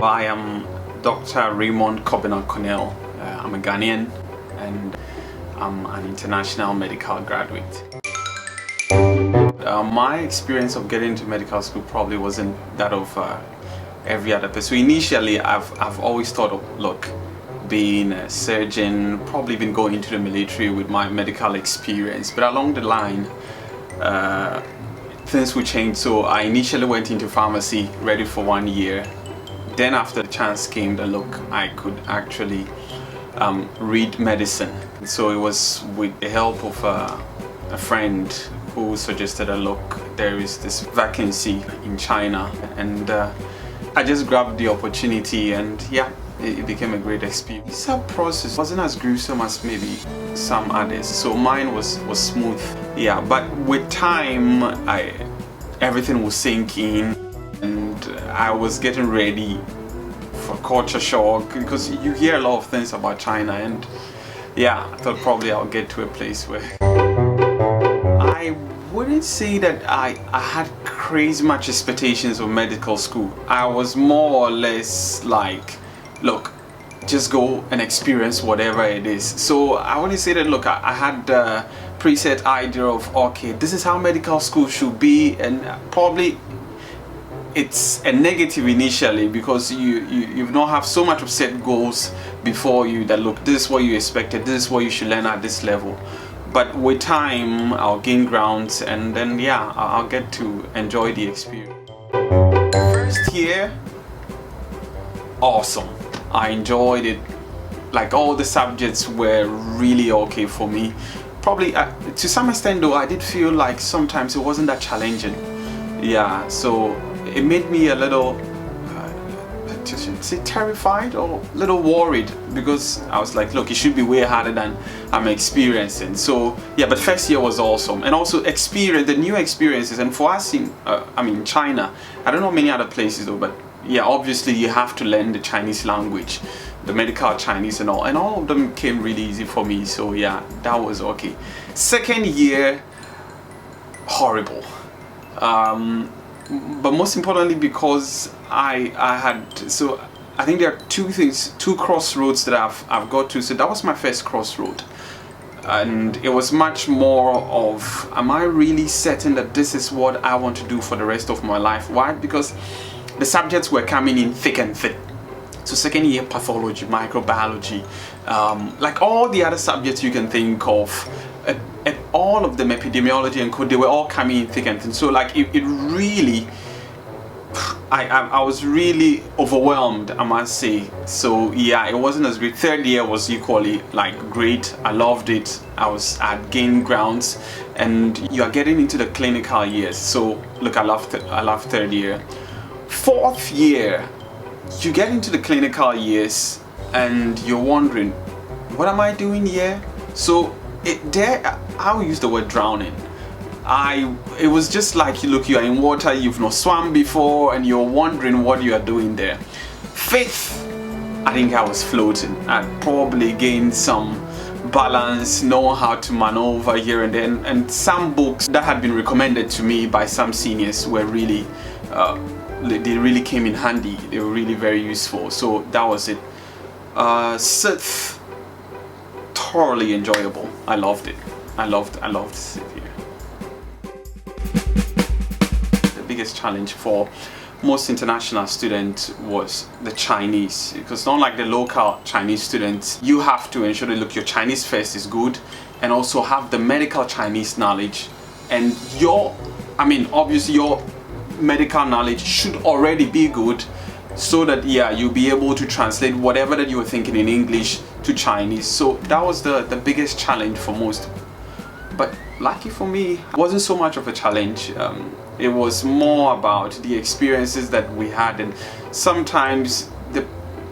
I am Dr. Raymond Connel. I'm a Ghanaian and I'm an international medical graduate. My experience of getting into medical school probably wasn't that of every other person. So initially, I've always thought of, look, being a surgeon, probably been going into the military with my medical experience. But along the line, things would change. So I initially went into pharmacy, ready for 1 year. Then after the chance came that, look, I could actually read medicine. So it was with the help of a friend who suggested that, look, there is this vacancy in China, and I just grabbed the opportunity, and yeah, it became a great experience. The process wasn't as gruesome as maybe some others, so mine was smooth. Yeah, but with time, everything was sinking, and I was getting ready for culture shock, because you hear a lot of things about China, and yeah, I thought probably I'll get to a place where I wouldn't say that I had crazy much expectations of medical school. I was more or less like, look, just go and experience whatever it is. So I wouldn't say that, look, I had a preset idea of, okay, this is how medical school should be, and probably it's a negative initially, because you don't have so much of set goals before you that, look, this is what you expected, this is what you should learn at this level. But with time, I'll gain grounds, and then yeah, I'll get to enjoy the experience. First year, awesome. I enjoyed it. Like, all the subjects were really okay for me. Probably to some extent though, I did feel like sometimes it wasn't that challenging. Yeah, so it made me a little terrified or a little worried, because I was like, look, it should be way harder than I'm experiencing. So yeah, but first year was awesome, and also the new experiences. And for us in China, I don't know many other places though, but yeah, obviously you have to learn the Chinese language, the medical Chinese and all of them came really easy for me. So yeah, that was okay. Second year, horrible. But most importantly, because I think there are two crossroads that I've got to. So that was my first crossroad, and it was much more of, am I really certain that this is what I want to do for the rest of my life? Why? Because the subjects were coming in thick and thin. So second year, pathology, microbiology, like all the other subjects you can think of, and all of them, epidemiology and code, they were all coming in thick and thin. So like it really, I was really overwhelmed, I must say. So yeah, it wasn't as great. Third year was equally like great. I loved it. I'd gained grounds, and you are getting into the clinical years. So look, I love third year. Fourth year, you get into the clinical years, and you're wondering, what am I doing here? So I will use the word drowning. It was just like, you are in water you've not swum before, and you're wondering what you are doing there. Fifth, I think I was floating. I'd probably gained some balance, know how to maneuver here and then, and some books that had been recommended to me by some seniors were really they really came in handy. They were really very useful. So that was it. Sixth, thoroughly enjoyable. I loved it. I loved it here. The biggest challenge for most international students was the Chinese, because not like the local Chinese students, you have to ensure that, look, your Chinese first is good, and also have the medical Chinese knowledge, and obviously your medical knowledge should already be good, so that yeah, you'll be able to translate whatever that you were thinking in English to Chinese. So that was the biggest challenge for most. But lucky for me, it wasn't so much of a challenge. It was more about the experiences that we had, and sometimes the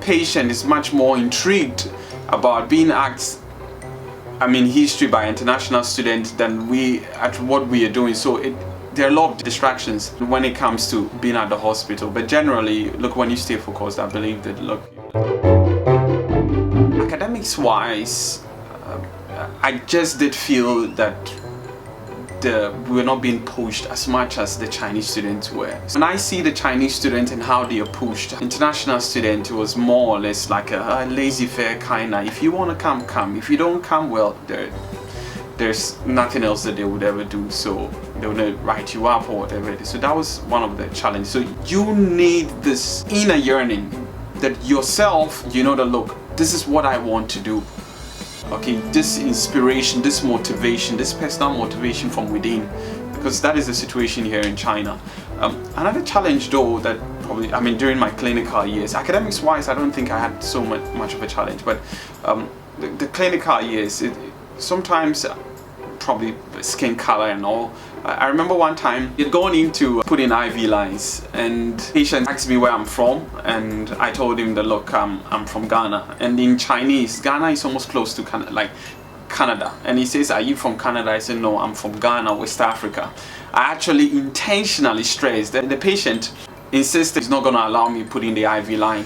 patient is much more intrigued about being asked history by international students than we at what we are doing. So there are a lot of distractions when it comes to being at the hospital, but generally, look, when you stay focused, I believe that, look, academics wise, I just did feel that we were not being pushed as much as the Chinese students were. When I see the Chinese student and how they are pushed, international student was more or less like a laissez-faire kind of, if you want to come, come. If you don't come, well, there's nothing else that they would ever do, so they would write you up or whatever it is. So that was one of the challenges. So you need this inner yearning that yourself, you know, that look, this is what I want to do. Okay, this inspiration, this motivation, this personal motivation from within, because that is the situation here in China. Another challenge though, that probably, I mean, during my clinical years, academics wise, I don't think I had so much of a challenge, but the clinical years, sometimes probably skin color and all. I remember one time you'd gone into putting IV lines, and patient asked me where I'm from, and I told him that look, I'm from Ghana, and in Chinese, Ghana is almost close to Canada, and he says, are you from Canada? I said, no, I'm from Ghana, West Africa. I actually intentionally stressed that the patient insisted he's not going to allow me putting the IV line.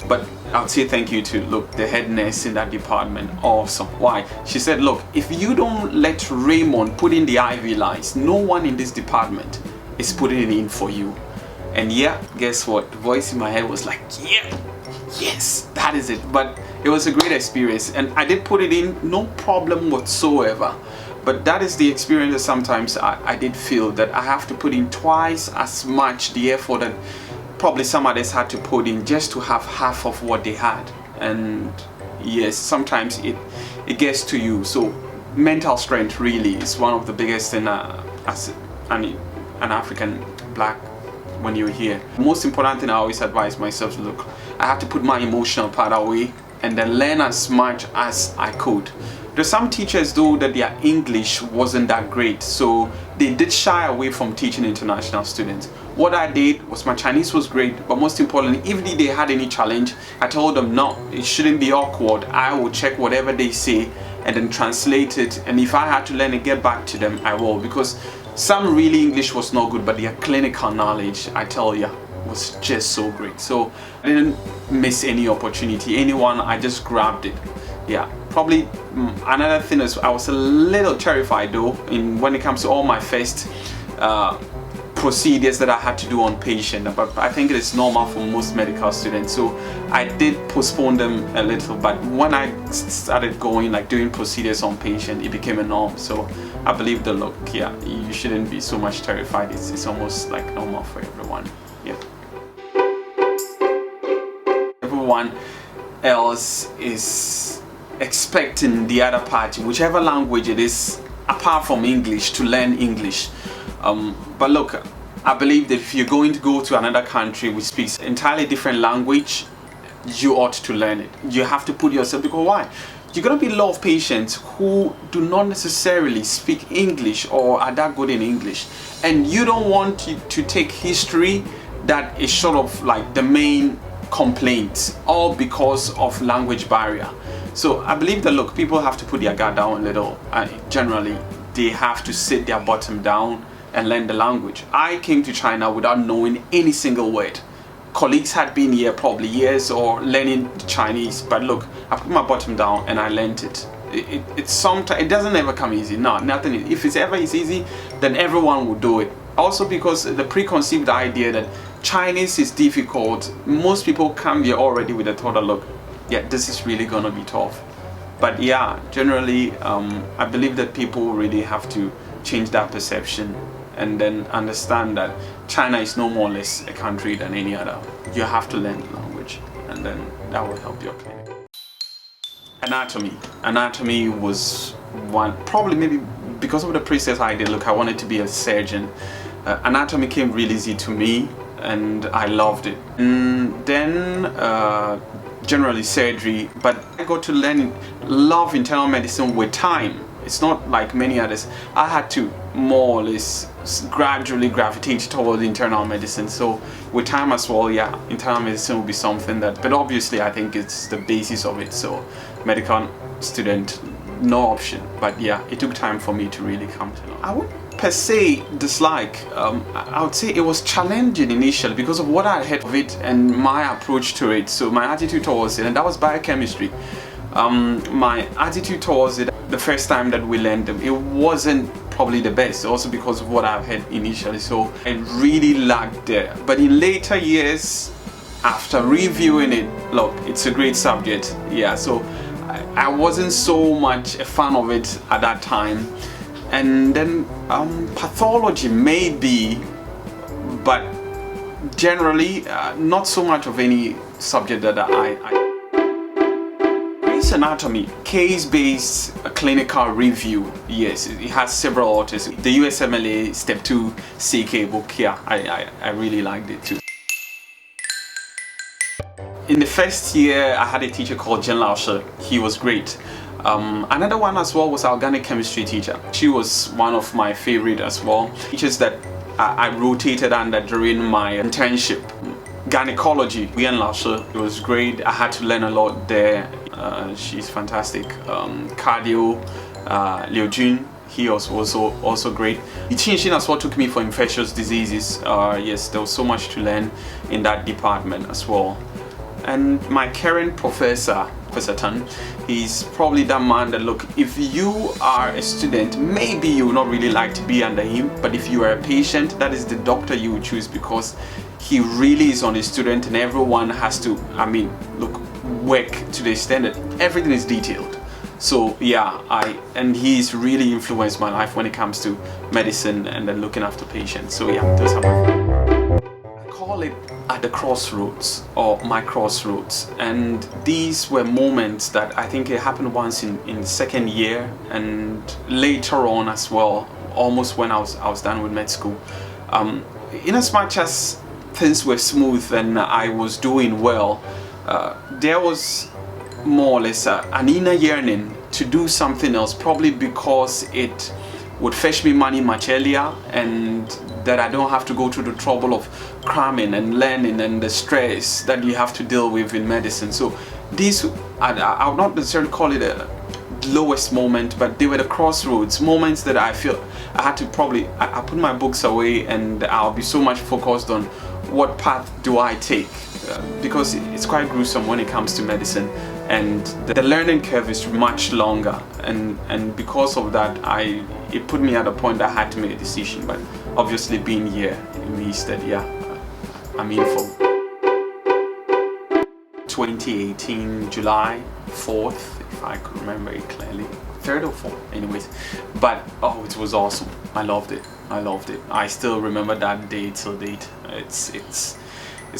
But I would say thank you to, look, the head nurse in that department. Awesome. Why? She said, look, if you don't let Raymond put in the IV lines, no one in this department is putting it in for you. And yeah, guess what? The voice in my head was like, yeah, yes, that is it. But it was a great experience, and I did put it in, no problem whatsoever. But that is the experience that sometimes I did feel that I have to put in twice as much the effort that probably some others had to put in just to have half of what they had. And yes, sometimes it gets to you. So mental strength really is one of the biggest thing as an African black when you're here. The most important thing I always advise myself, look, I have to put my emotional part away and then learn as much as I could. There's some teachers though that their English wasn't that great, so they did shy away from teaching international students. What I did was, my Chinese was great, but most importantly, if they had any challenge, I told them no, it shouldn't be awkward. I will check whatever they say and then translate it, and if I had to learn and get back to them, I will, because some really English was not good, but their clinical knowledge, I tell you, was just so great. So I didn't miss any opportunity. Anyone, I just grabbed it. Yeah, probably another thing is I was a little terrified though when it comes to all my first procedures that I had to do on patient, but I think it is normal for most medical students, so I did postpone them a little. But when I started going, like doing procedures on patient, it became a norm. So I believe the look, yeah, you shouldn't be so much terrified. It's almost like normal for everyone. Yeah, everyone else is expecting the other party, whichever language it is, apart from English, to learn English. But look, I believe that if you're going to go to another country which speaks entirely different language, you ought to learn it. You have to put yourself, because why? You're going to be a lot of patients who do not necessarily speak English or are that good in English, and you don't want to take history that is sort of like the main complaint, all because of language barrier. So I believe that, look, people have to put their guard down a little. Generally, they have to sit their bottom down and learn the language. I came to China without knowing any single word. Colleagues had been here probably years or learning Chinese, but look, I put my bottom down and I learned it. It's sometimes, it doesn't ever come easy. No, nothing. If it's ever easy, then everyone will do it. Also because the preconceived idea that Chinese is difficult, most people come here already with the thought that, look, yeah, this is really gonna be tough. But yeah, generally, I believe that people really have to change that perception and then understand that China is no more or less a country than any other. You have to learn the language, and then that will help your clinic. Anatomy was one, probably maybe because of the process I did. Look, I wanted to be a surgeon. Anatomy came really easy to me, and I loved it. And then generally surgery, but I got to love internal medicine with time. It's not like many others. I had to more or less gradually gravitate towards internal medicine. So with time as well, yeah, internal medicine will be something that, but obviously I think it's the basis of it. So medical student, no option. But yeah, it took time for me to really come to know. I would per se dislike, I would say it was challenging initially because of what I had of it and my approach to it. So my attitude towards it, and that was biochemistry. My attitude towards it, the first time that we learned them, it wasn't probably the best, also because of what I've heard initially. So I really lagged there. But in later years, after reviewing it, look, it's a great subject. Yeah, so I wasn't so much a fan of it at that time. And then pathology maybe, but generally not so much of any subject that It's anatomy, case-based clinical review. Yes, it has several authors. The USMLA Step 2 CK book, yeah, I really liked it too. In the first year, I had a teacher called Delarge. He was great. Another one as well was our organic chemistry teacher. She was one of my favorite as well. Teachers that I rotated under during my internship. Gynecology, it was great. I had to learn a lot there. She's fantastic. Cardio, Liu Jun, he was also great. Teaching as well took me for infectious diseases. Yes, there was so much to learn in that department as well. And my current professor, Professor Tan, he's probably that man that, look, if you are a student, maybe you would not really like to be under him, but if you are a patient, that is the doctor you would choose, because he really is on the student and everyone has to, look, work to the extent that everything is detailed. So yeah, and he's really influenced my life when it comes to medicine and then looking after patients. So yeah, those are my, I call it at the crossroads, or my crossroads, and these were moments that I think it happened once in second year and later on as well, almost when I was done with med school. In as much as things were smooth and I was doing well, there was more or less an inner yearning to do something else, probably because it would fetch me money much earlier and that I don't have to go through the trouble of cramming and learning and the stress that you have to deal with in medicine. So these, I would not necessarily call it a lowest moment, but they were the crossroads, moments that I feel I had to probably, I put my books away and I'll be so much focused on what path do I take, because it's quite gruesome when it comes to medicine and the learning curve is much longer, and because of that it put me at a point that I had to make a decision. But obviously being here it means that yeah, I'm in for 2018 July 4th, if I could remember it clearly, 3rd or 4th anyways. But oh, it was awesome. I loved it. I still remember that day till date. It's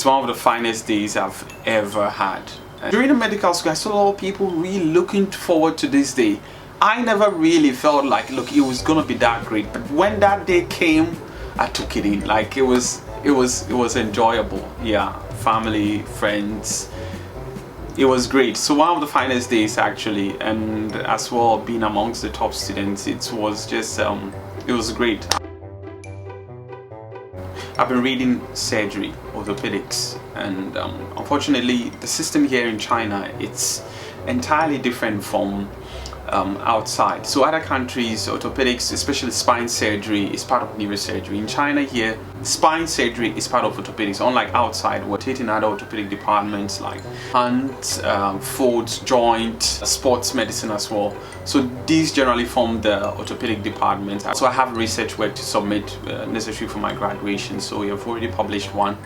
one of the finest days I've ever had. During the medical school, I saw a lot of people really looking forward to this day. I never really felt like, look, it was gonna be that great, but when that day came, I took it in. Like it was enjoyable. Yeah, family, friends. It was great. So one of the finest days actually, and as well being amongst the top students, it was just it was great. I've been reading surgery, orthopedics, and unfortunately the system here in China, it's entirely different from outside. So other countries, orthopedics, especially spine surgery, is part of neurosurgery. In China here, spine surgery is part of orthopedics, unlike outside, we're taking other orthopedic departments like hands, foot, joint, sports medicine as well. So these generally form the orthopedic department. So I have research work to submit necessary for my graduation, so we have already published one.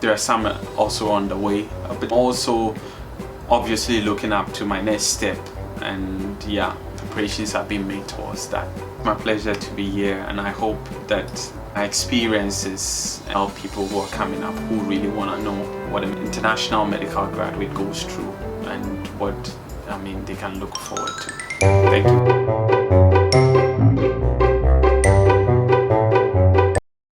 There are some also on the way, but also obviously looking up to my next step. And yeah, preparations have been made towards that. It's my pleasure to be here, and I hope that my experiences help people who are coming up who really want to know what an international medical graduate goes through and what they can look forward to. Thank you.